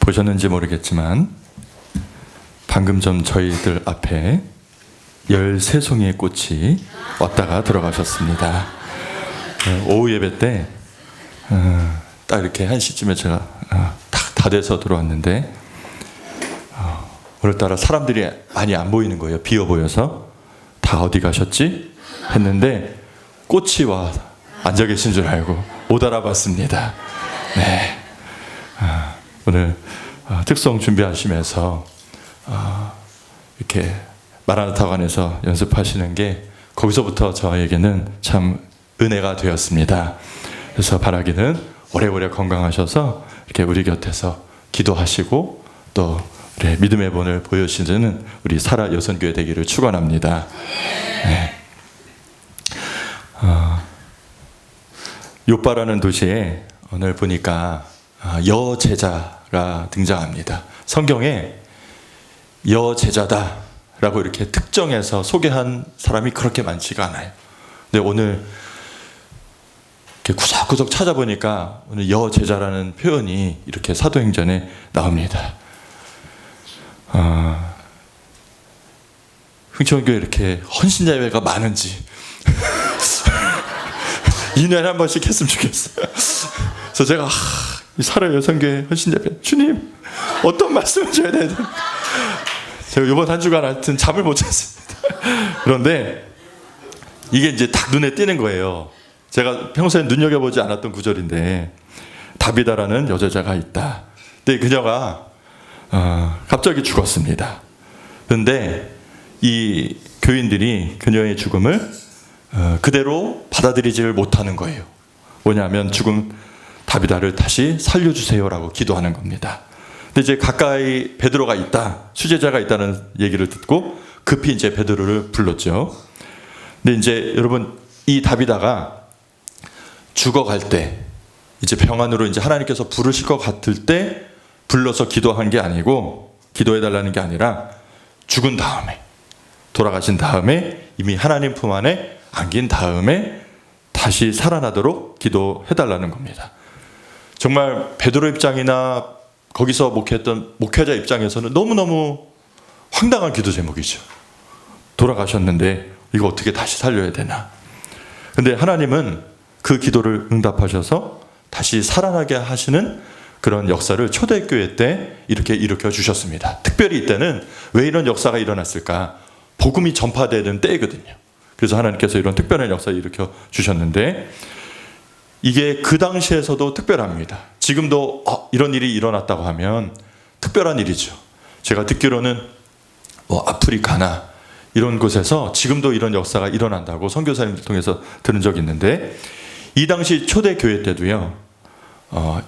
보셨는지 모르겠지만 방금 전 저희들 앞에 13송이의 꽃이 왔다가 들어가셨습니다. 오후 예배 때 딱 이렇게 1시쯤에 제가 다 돼서 들어왔는데 오늘따라 사람들이 많이 안 보이는 거예요. 비어 보여서. 다 어디 가셨지? 했는데 꽃이 와 앉아 계신 줄 알고 못 알아봤습니다. 네. 오늘 특송 준비하시면서 이렇게 마라나타관에서 연습하시는 게 거기서부터 저에게는 참 은혜가 되었습니다. 그래서 바라기는 오래오래 건강하셔서 이렇게 우리 곁에서 기도하시고 또 우리 믿음의 본을 보여주시는 우리 사라 여선교회 되기를 축원합니다. 네. 요빠라는 도시에 오늘 보니까 여제자가 등장합니다. 성경에 여제자다라고 이렇게 특정해서 소개한 사람이 그렇게 많지가 않아요. 근데 오늘 이렇게 구석구석 찾아보니까 오늘 여제자라는 표현이 이렇게 사도행전에 나옵니다. 흥천교회 이렇게 헌신예배가 많은지 2년에 한 번씩 했으면 좋겠어요. 그래서 제가 이 사라 여성교회 헌신예배 주님 어떤 말씀을 줘야 되나 제가 이번 한 주간 하여튼 잠을 못 잤습니다. 그런데 이게 이제 딱 눈에 띄는 거예요. 제가 평소에 눈여겨보지 않았던 구절인데 다비다라는 여자가 있다. 근데 그녀가 갑자기 죽었습니다. 그런데 이 교인들이 그녀의 죽음을 그대로 받아들이지를 못하는 거예요. 뭐냐면 죽음 다비다를 다시 살려주세요라고 기도하는 겁니다. 근데 이제 가까이 베드로가 있다, 수제자가 있다는 얘기를 듣고 급히 이제 베드로를 불렀죠. 근데 이제 여러분 이 다비다가 죽어갈 때 이제 병안으로 이제 하나님께서 부르실 것 같을 때 불러서 기도한 게 아니고 기도해달라는 게 아니라 죽은 다음에 돌아가신 다음에 이미 하나님 품 안에 안긴 다음에 다시 살아나도록 기도해달라는 겁니다. 정말 베드로 입장이나 거기서 목회했던 목회자 입장에서는 너무너무 황당한 기도 제목이죠. 돌아가셨는데 이거 어떻게 다시 살려야 되나. 근데 하나님은 그 기도를 응답하셔서 다시 살아나게 하시는 그런 역사를 초대교회 때 이렇게 일으켜 주셨습니다. 특별히 이때는 왜 이런 역사가 일어났을까? 복음이 전파되는 때거든요. 그래서 하나님께서 이런 특별한 역사를 일으켜 주셨는데 이게 그 당시에서도 특별합니다. 지금도 이런 일이 일어났다고 하면 특별한 일이죠. 제가 듣기로는 아프리카나 이런 곳에서 지금도 이런 역사가 일어난다고 선교사님들 통해서 들은 적이 있는데 이 당시 초대교회 때도요.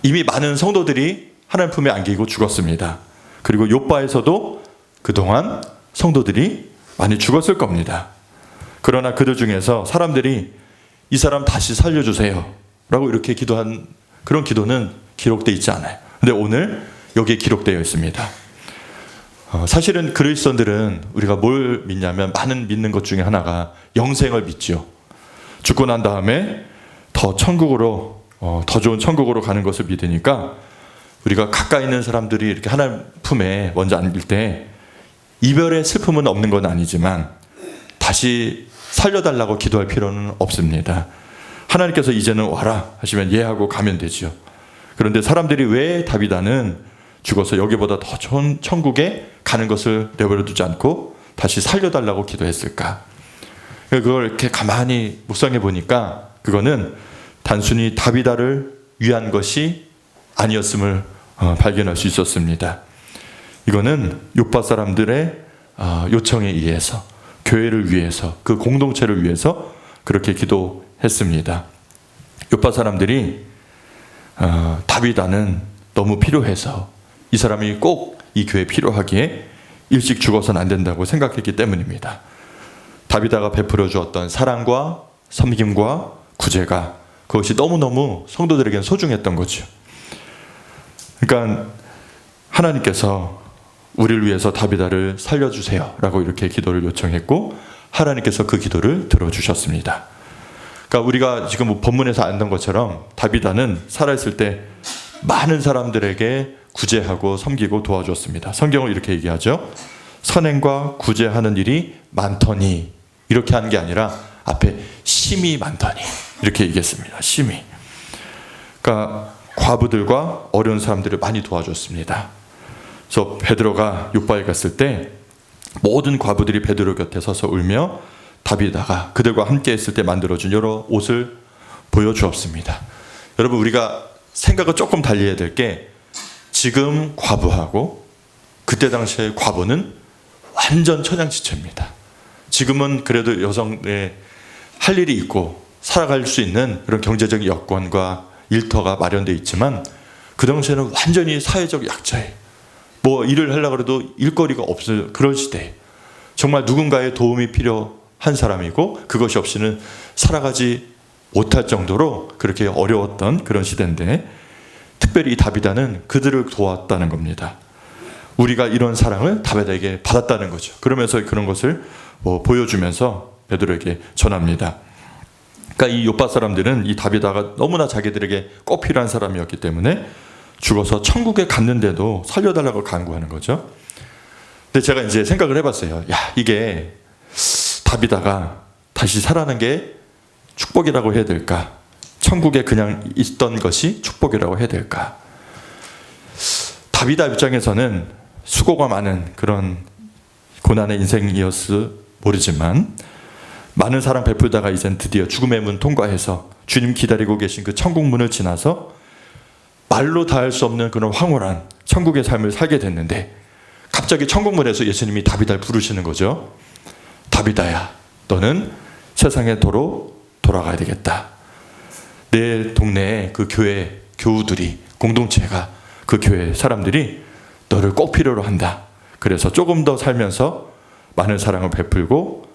이미 많은 성도들이 하나님 품에 안기고 죽었습니다. 그리고 요빠에서도 그동안 성도들이 많이 죽었을 겁니다. 그러나 그들 중에서 사람들이 이 사람 다시 살려주세요 라고 이렇게 기도한 그런 기도는 기록되어 있지 않아요. 근데 오늘 여기에 기록되어 있습니다. 사실은 그리스도인들은 우리가 뭘 믿냐면 많은 믿는 것 중에 하나가 영생을 믿죠. 죽고 난 다음에 더 천국으로 더 좋은 천국으로 가는 것을 믿으니까 우리가 가까이 있는 사람들이 이렇게 하나님 품에 먼저 안길 때 이별의 슬픔은 없는 건 아니지만 다시 살려달라고 기도할 필요는 없습니다. 하나님께서 이제는 와라 하시면 예 하고 가면 되죠. 그런데 사람들이 왜 다비다는 죽어서 여기보다 더 좋은 천국에 가는 것을 내버려 두지 않고 다시 살려달라고 기도했을까? 그걸 이렇게 가만히 묵상해 보니까 그거는 단순히 다비다를 위한 것이 아니었음을 발견할 수 있었습니다. 이거는 요빠 사람들의 요청에 의해서 교회를 위해서 그 공동체를 위해서 그렇게 기도했습니다. 요빠 사람들이 다비다는 너무 필요해서 이 사람이 꼭 이 교회에 필요하기에 일찍 죽어서는 안 된다고 생각했기 때문입니다. 다비다가 베풀어 주었던 사랑과 섬김과 구제가 그것이 너무너무 성도들에게는 소중했던 거죠. 그러니까 하나님께서 우리를 위해서 다비다를 살려주세요 라고 이렇게 기도를 요청했고 하나님께서 그 기도를 들어주셨습니다. 그러니까 우리가 지금 본문에서 안던 것처럼 다비다는 살아있을 때 많은 사람들에게 구제하고 섬기고 도와주었습니다. 성경은 이렇게 얘기하죠. 선행과 구제하는 일이 많더니, 이렇게 하는 게 아니라 앞에 심이 많더니 이렇게 얘기했습니다. 심이. 그러니까 과부들과 어려운 사람들을 많이 도와줬습니다. 그래서 베드로가 요바에 갔을 때 모든 과부들이 베드로 곁에 서서 울며 다비다가 그들과 함께 있을 때 만들어준 여러 옷을 보여주었습니다. 여러분, 우리가 생각을 조금 달리 해야 될 게, 지금 과부하고 그때 당시에 과부는 완전 천양지차입니다. 지금은 그래도 여성의 할 일이 있고 살아갈 수 있는 그런 경제적 여건과 일터가 마련되어 있지만, 그 당시에는 완전히 사회적 약자예요. 뭐 일을 하려고 해도 일거리가 없을 그런 시대. 정말 누군가의 도움이 필요한 사람이고, 그것이 없이는 살아가지 못할 정도로 그렇게 어려웠던 그런 시대인데, 특별히 이 다비다는 그들을 도왔다는 겁니다. 우리가 이런 사랑을 다비다에게 받았다는 거죠. 그러면서 그런 것을 보여주면서 베드로에게 전합니다. 그러니까 이 요파 사람들은 이 다비다가 너무나 자기들에게 꼭 필요한 사람이었기 때문에 죽어서 천국에 갔는데도 살려달라고 간구하는 거죠. 근데 제가 이제 생각을 해봤어요. 야, 이게 다비다가 다시 살아난 게 축복이라고 해야 될까? 천국에 그냥 있던 것이 축복이라고 해야 될까? 다비다 입장에서는 수고가 많은 그런 고난의 인생이었을 모르지만, 많은 사랑 베풀다가 이젠 드디어 죽음의 문 통과해서 주님 기다리고 계신 그 천국 문을 지나서 말로 닿을 수 없는 그런 황홀한 천국의 삶을 살게 됐는데, 갑자기 천국 문에서 예수님이 다비다를 부르시는 거죠. 다비다야, 너는 세상의 도로 돌아가야 되겠다. 내 동네에 그 교회 교우들이, 공동체가, 그 교회 사람들이 너를 꼭 필요로 한다. 그래서 조금 더 살면서 많은 사랑을 베풀고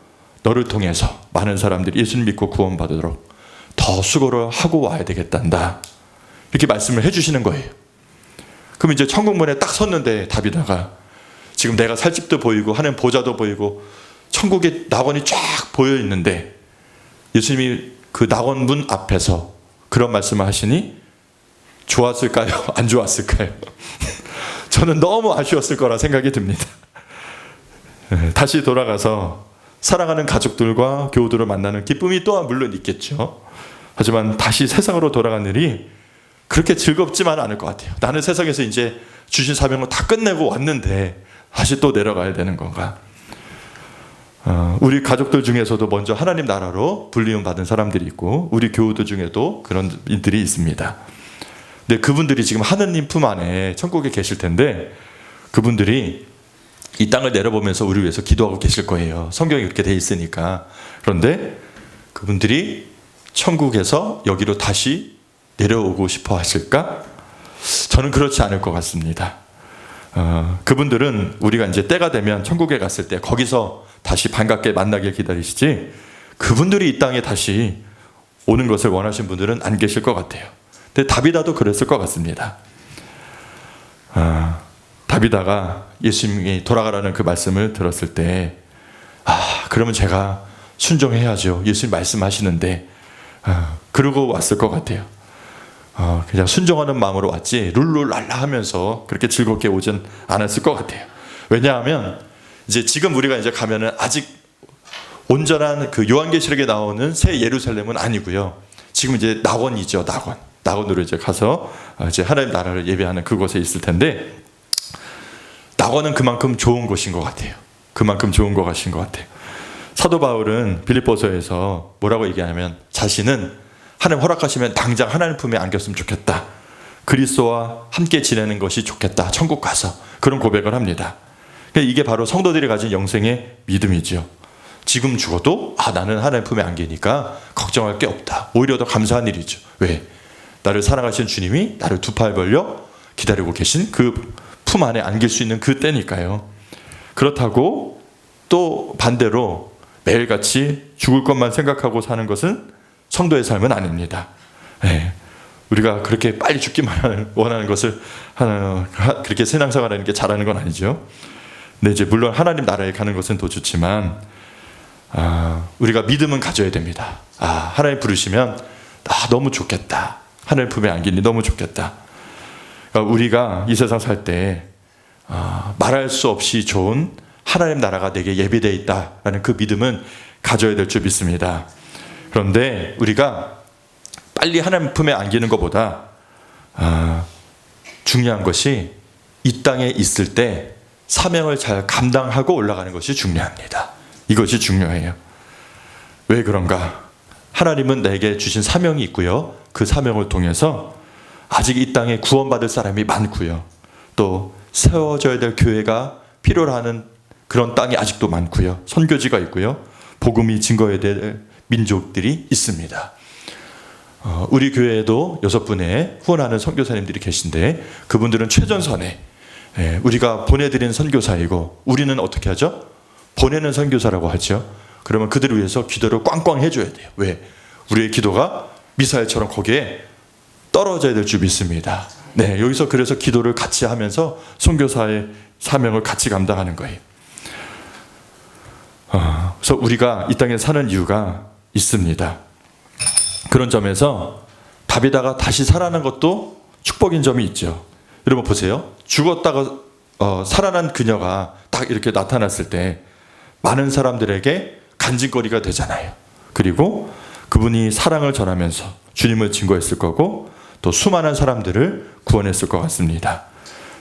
너를 통해서 많은 사람들이 예수님 믿고 구원받도록 더 수고를 하고 와야 되겠단다. 이렇게 말씀을 해주시는 거예요. 그럼 이제 천국문에 딱 섰는데 다비다가 지금 내가 살 집도 보이고 하는 보좌도 보이고 천국의 낙원이 쫙 보여 있는데, 예수님이 그 낙원 문 앞에서 그런 말씀을 하시니 좋았을까요? 안 좋았을까요? 저는 너무 아쉬웠을 거라 생각이 듭니다. 다시 돌아가서 사랑하는 가족들과 교우들을 만나는 기쁨이 또한 물론 있겠죠. 하지만 다시 세상으로 돌아간 일이 그렇게 즐겁지만 않을 것 같아요. 나는 세상에서 이제 주신 사명을 다 끝내고 왔는데 다시 또 내려가야 되는 건가? 우리 가족들 중에서도 먼저 하나님 나라로 불리움 받은 사람들이 있고, 우리 교우들 중에도 그런 인들이 있습니다. 근데 그분들이 지금 하느님 품 안에 천국에 계실 텐데, 그분들이 이 땅을 내려보면서 우리 위해서 기도하고 계실 거예요. 성경이 그렇게 돼 있으니까. 그런데 그분들이 천국에서 여기로 다시 내려오고 싶어 하실까? 저는 그렇지 않을 것 같습니다. 그분들은 우리가 이제 때가 되면 천국에 갔을 때 거기서 다시 반갑게 만나길 기다리시지, 그분들이 이 땅에 다시 오는 것을 원하시는 분들은 안 계실 것 같아요. 근데 다비다도 그랬을 것 같습니다. 다비다가 예수님이 돌아가라는 그 말씀을 들었을 때, 그러면 제가 순종해야죠. 예수님 말씀하시는데, 그러고 왔을 것 같아요. 그냥 순종하는 마음으로 왔지 룰루랄라 하면서 그렇게 즐겁게 오진 않았을 것 같아요. 왜냐하면 이제 지금 우리가 이제 가면은 아직 온전한 그 요한계시록에 나오는 새 예루살렘은 아니고요. 지금 이제 낙원이죠. 낙원으로 이제 가서 이제 하나님 나라를 예배하는 그곳에 있을 텐데, 낙원은 그만큼 좋은 곳인 것 같아요. 그만큼 좋은 것인 것 같아요. 사도 바울은 빌립보서에서 뭐라고 얘기하냐면, 자신은 하나님 허락하시면 당장 하나님 품에 안겼으면 좋겠다. 그리스도와 함께 지내는 것이 좋겠다. 천국 가서. 그런 고백을 합니다. 이게 바로 성도들이 가진 영생의 믿음이죠. 지금 죽어도 나는 하나님 품에 안기니까 걱정할 게 없다. 오히려 더 감사한 일이죠. 왜? 나를 사랑하시는 주님이 나를 두 팔 벌려 기다리고 계신 그 품 안에 안길 수 있는 그 때니까요. 그렇다고 또 반대로 매일같이 죽을 것만 생각하고 사는 것은 성도의 삶은 아닙니다. 네. 우리가 그렇게 빨리 죽기만 원하는 것을 그렇게 신앙생활하는 게 잘하는 건 아니죠. 근데 이제 물론 하나님 나라에 가는 것은 더 좋지만, 우리가 믿음은 가져야 됩니다. 하나님 부르시면 너무 좋겠다. 하나님 품에 안기니 너무 좋겠다. 그러니까 우리가 이 세상 살 때 말할 수 없이 좋은 하나님 나라가 내게 예비되어 있다라는 그 믿음은 가져야 될 줄 믿습니다. 그런데 우리가 빨리 하나님 품에 안기는 것보다 중요한 것이 이 땅에 있을 때 사명을 잘 감당하고 올라가는 것이 중요합니다. 이것이 중요해요. 왜 그런가? 하나님은 내게 주신 사명이 있고요. 그 사명을 통해서 아직 이 땅에 구원받을 사람이 많고요. 또 세워져야 될 교회가 필요로 하는 그런 땅이 아직도 많고요. 선교지가 있고요. 복음이 증거해야 될 민족들이 있습니다. 우리 교회에도 6분의 후원하는 선교사님들이 계신데 그분들은 최전선에 우리가 보내드린 선교사이고 우리는 어떻게 하죠? 보내는 선교사라고 하죠. 그러면 그들을 위해서 기도를 꽝꽝 해줘야 돼요. 왜? 우리의 기도가 미사일처럼 거기에 떨어져야 될 줄 믿습니다. 네, 여기서 그래서 기도를 같이 하면서 선교사의 사명을 같이 감당하는 거예요. 그래서 우리가 이 땅에 사는 이유가 있습니다. 그런 점에서 다비다가 다시 살아난 것도 축복인 점이 있죠. 여러분 보세요. 죽었다가 살아난 그녀가 딱 이렇게 나타났을 때 많은 사람들에게 간증거리가 되잖아요. 그리고 그분이 사랑을 전하면서 주님을 증거했을 거고 또 수많은 사람들을 구원했을 것 같습니다.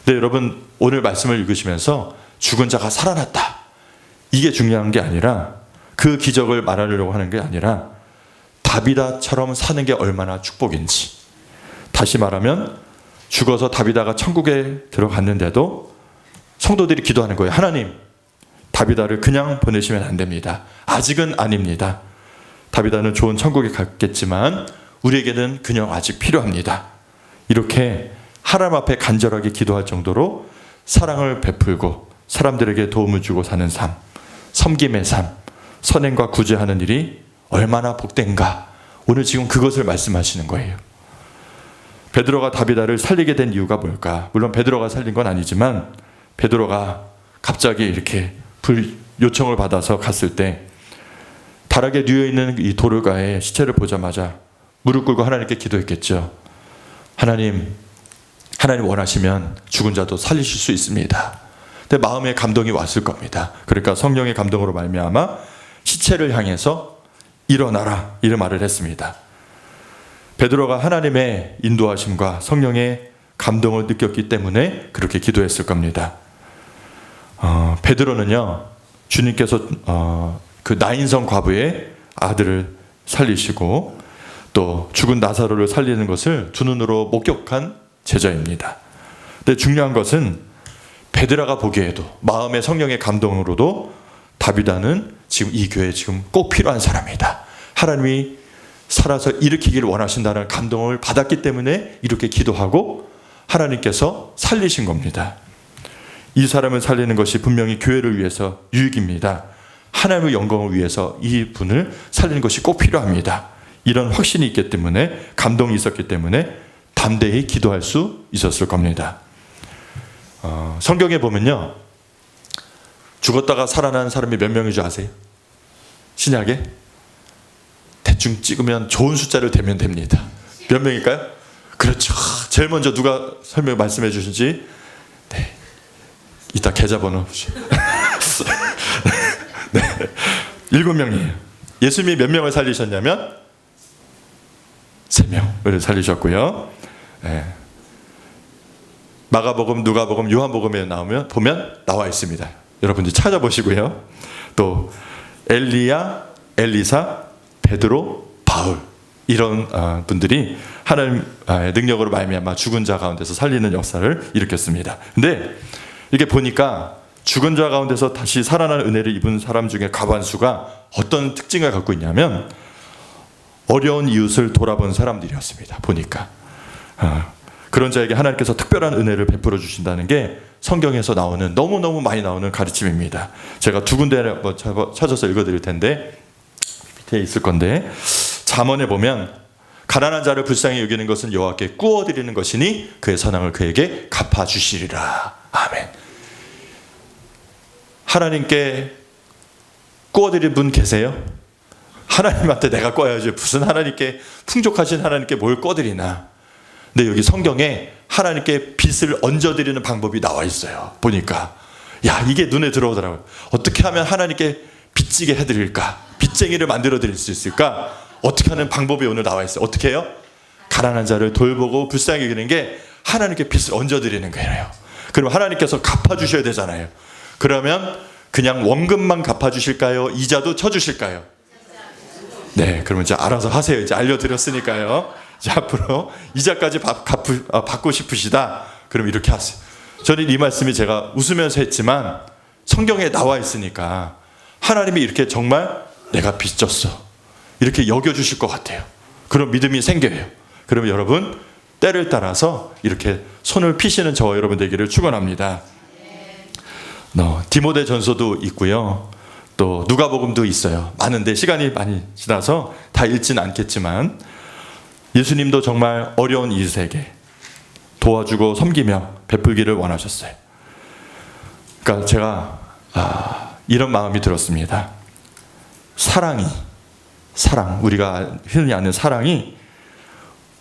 근데 여러분 오늘 말씀을 읽으시면서 죽은 자가 살아났다. 이게 중요한 게 아니라 그 기적을 말하려고 하는 게 아니라 다비다처럼 사는 게 얼마나 축복인지. 다시 말하면 죽어서 다비다가 천국에 들어갔는데도 성도들이 기도하는 거예요. 하나님, 다비다를 그냥 보내시면 안 됩니다. 아직은 아닙니다. 다비다는 좋은 천국에 갔겠지만 우리에게는 그녀가 아직 필요합니다. 이렇게 하나님 앞에 간절하게 기도할 정도로 사랑을 베풀고 사람들에게 도움을 주고 사는 삶, 섬김의 삶, 선행과 구제하는 일이 얼마나 복된가. 오늘 지금 그것을 말씀하시는 거예요. 베드로가 다비다를 살리게 된 이유가 뭘까? 물론 베드로가 살린 건 아니지만 베드로가 갑자기 이렇게 요청을 받아서 갔을 때 다락에 누워있는 이 도르가의 시체를 보자마자 무릎 꿇고 하나님께 기도했겠죠. 하나님 원하시면 죽은 자도 살리실 수 있습니다. 근데 마음에 감동이 왔을 겁니다. 그러니까 성령의 감동으로 말미암아 시체를 향해서 일어나라 이런 말을 했습니다. 베드로가 하나님의 인도하심과 성령의 감동을 느꼈기 때문에 그렇게 기도했을 겁니다. 베드로는요 주님께서 그 나인성 과부의 아들을 살리시고 또 죽은 나사로를 살리는 것을 두 눈으로 목격한 제자입니다. 근데 중요한 것은 베드로가 보기에도 마음의 성령의 감동으로도 다비다는 지금 이 교회에 지금 꼭 필요한 사람이다. 하나님이 살아서 일으키기를 원하신다는 감동을 받았기 때문에 이렇게 기도하고 하나님께서 살리신 겁니다. 이 사람을 살리는 것이 분명히 교회를 위해서 유익입니다. 하나님의 영광을 위해서 이 분을 살리는 것이 꼭 필요합니다. 이런 확신이 있기 때문에 감동이 있었기 때문에 담대히 기도할 수 있었을 겁니다. 성경에 보면요 죽었다가 살아난 사람이 몇 명인 줄 아세요? 신약에? 대충 찍으면 좋은 숫자를 대면 됩니다. 몇 명일까요? 그렇죠. 제일 먼저 누가 설명 말씀해 주신지 네. 이따 계좌번호 네. 7명이에요. 예수님이 몇 명을 살리셨냐면 3명을 살리셨고요. 네. 마가복음, 누가복음, 요한복음에 보면 나와 있습니다. 여러분들 찾아보시고요. 또 엘리야, 엘리사, 베드로, 바울 이런 분들이 하나님의 능력으로 말미암아 죽은 자 가운데서 살리는 역사를 일으켰습니다. 근데 이게 보니까 죽은 자 가운데서 다시 살아나는 은혜를 입은 사람 중에 과반수가 어떤 특징을 갖고 있냐면 어려운 이웃을 돌아본 사람들이었습니다. 보니까 그런 자에게 하나님께서 특별한 은혜를 베풀어 주신다는 게 성경에서 나오는 너무너무 많이 나오는 가르침입니다. 제가 두 군데를 찾아서 읽어드릴 텐데 밑에 있을 건데 잠언에 보면 가난한 자를 불쌍히 여기는 것은 여호와께 꾸어드리는 것이니 그의 선함을 그에게 갚아주시리라. 아멘. 하나님께 꾸어드릴 분 계세요? 하나님한테 내가 꿔야지 무슨 하나님께 풍족하신 하나님께 뭘 꿔드리나. 근데 여기 성경에 하나님께 빚을 얹어드리는 방법이 나와 있어요. 보니까 야, 이게 눈에 들어오더라고요. 어떻게 하면 하나님께 빚지게 해드릴까? 빚쟁이를 만들어 드릴 수 있을까? 어떻게 하는 방법이 오늘 나와 있어요. 어떻게 해요? 가난한 자를 돌보고 불쌍히 여기는 게 하나님께 빚을 얹어드리는 거예요. 그럼 하나님께서 갚아주셔야 되잖아요. 그러면 그냥 원금만 갚아주실까요? 이자도 쳐주실까요? 네, 그러면 이제 알아서 하세요. 이제 알려드렸으니까요. 이제 앞으로 이자까지 받고 싶으시다. 그럼 이렇게 하세요. 저는 이 말씀이 제가 웃으면서 했지만 성경에 나와 있으니까 하나님이 이렇게 정말 내가 빚졌어, 이렇게 여겨주실 것 같아요. 그런 믿음이 생겨요. 그러면 여러분 때를 따라서 이렇게 손을 피시는 저와 여러분 되기를 축원합니다. 디모데 전서도 있고요. 또 누가복음도 있어요. 많은데 시간이 많이 지나서 다 읽지는 않겠지만 예수님도 정말 어려운 이웃에게 도와주고 섬기며 베풀기를 원하셨어요. 그러니까 제가 이런 마음이 들었습니다. 사랑, 우리가 흔히 아는 사랑이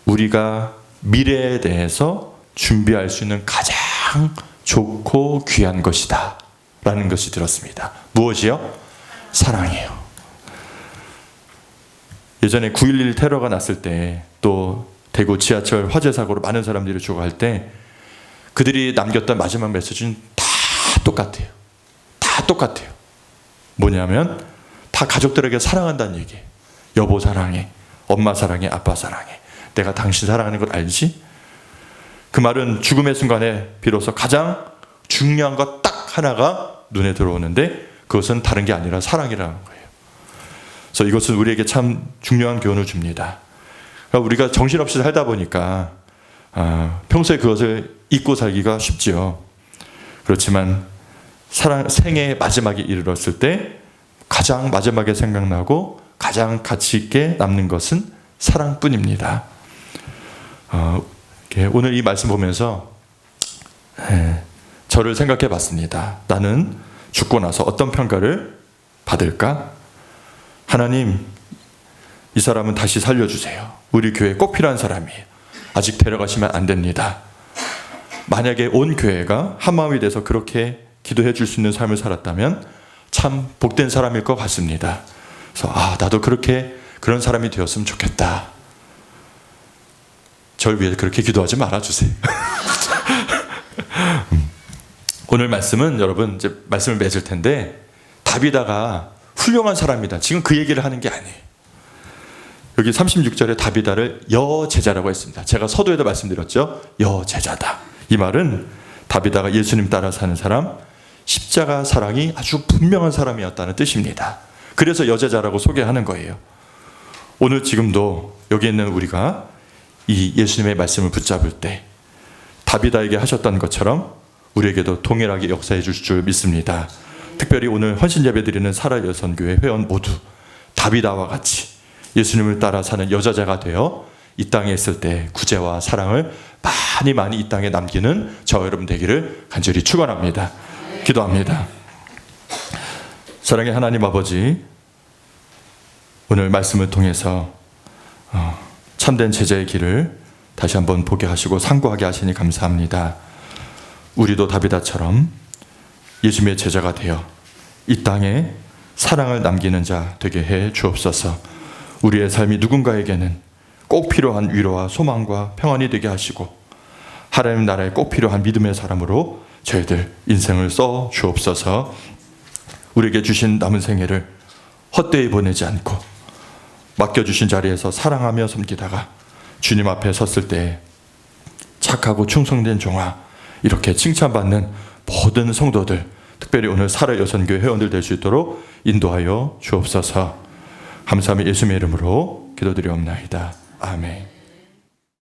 우리가 미래에 대해서 준비할 수 있는 가장 좋고 귀한 것이다 라는 것이 들었습니다. 무엇이요? 사랑이에요. 예전에 9.11 테러가 났을 때, 또 대구 지하철 화재 사고로 많은 사람들이 죽어갈 때 그들이 남겼던 마지막 메시지는 다 똑같아요. 다 똑같아요. 뭐냐면 다 가족들에게 사랑한다는 얘기예요. 여보 사랑해, 엄마 사랑해, 아빠 사랑해, 내가 당신 사랑하는 걸 알지? 그 말은 죽음의 순간에 비로소 가장 중요한 것 딱 하나가 눈에 들어오는데 그것은 다른 게 아니라 사랑이라는 거예요. 그래서 이것은 우리에게 참 중요한 교훈을 줍니다. 그러니까 우리가 정신없이 살다 보니까 평소에 그것을 잊고 살기가 쉽지요. 그렇지만 생의 마지막에 이르렀을 때 가장 마지막에 생각나고 가장 가치 있게 남는 것은 사랑뿐입니다. 오늘 이 말씀 보면서 저를 생각해 봤습니다. 나는 죽고 나서 어떤 평가를 받을까? 하나님, 이 사람은 다시 살려주세요. 우리 교회에 꼭 필요한 사람이에요. 아직 데려가시면 안 됩니다. 만약에 온 교회가 한마음이 돼서 그렇게 기도해 줄 수 있는 삶을 살았다면 참 복된 사람일 것 같습니다. 그래서 나도 그런 사람이 되었으면 좋겠다. 절 위해 그렇게 기도하지 말아주세요. 오늘 말씀은 여러분 이제 말씀을 맺을 텐데 다비다가 훌륭한 사람이다. 지금 그 얘기를 하는 게 아니에요. 여기 36절에 다비다를 여제자라고 했습니다. 제가 서두에도 말씀드렸죠. 여제자다. 이 말은 다비다가 예수님 따라 사는 사람, 십자가 사랑이 아주 분명한 사람이었다는 뜻입니다. 그래서 여제자라고 소개하는 거예요. 오늘 지금도 여기 있는 우리가 이 예수님의 말씀을 붙잡을 때 다비다에게 하셨던 것처럼 우리에게도 동일하게 역사해 주실 줄 믿습니다. 특별히 오늘 헌신 예배 드리는 살아여선교회 회원 모두 다비다와 같이 예수님을 따라 사는 여자자가 되어 이 땅에 있을 때 구제와 사랑을 많이 이 땅에 남기는 저와 여러분 되기를 간절히 축원합니다. 기도합니다. 사랑의 하나님 아버지, 오늘 말씀을 통해서 참된 제자의 길을 다시 한번 보게 하시고 상고하게 하시니 감사합니다. 우리도 다비다처럼 예수님의 제자가 되어 이 땅에 사랑을 남기는 자 되게 해 주옵소서. 우리의 삶이 누군가에게는 꼭 필요한 위로와 소망과 평안이 되게 하시고 하나님 나라에 꼭 필요한 믿음의 사람으로 저희들 인생을 써 주옵소서. 우리에게 주신 남은 생애를 헛되이 보내지 않고 맡겨주신 자리에서 사랑하며 섬기다가 주님 앞에 섰을 때 착하고 충성된 종아, 이렇게 칭찬받는 모든 성도들, 특별히 오늘 살아여선교회 회원들 될 수 있도록 인도하여 주옵소서. 감사하며 예수님의 이름으로 기도드리옵나이다. 아멘.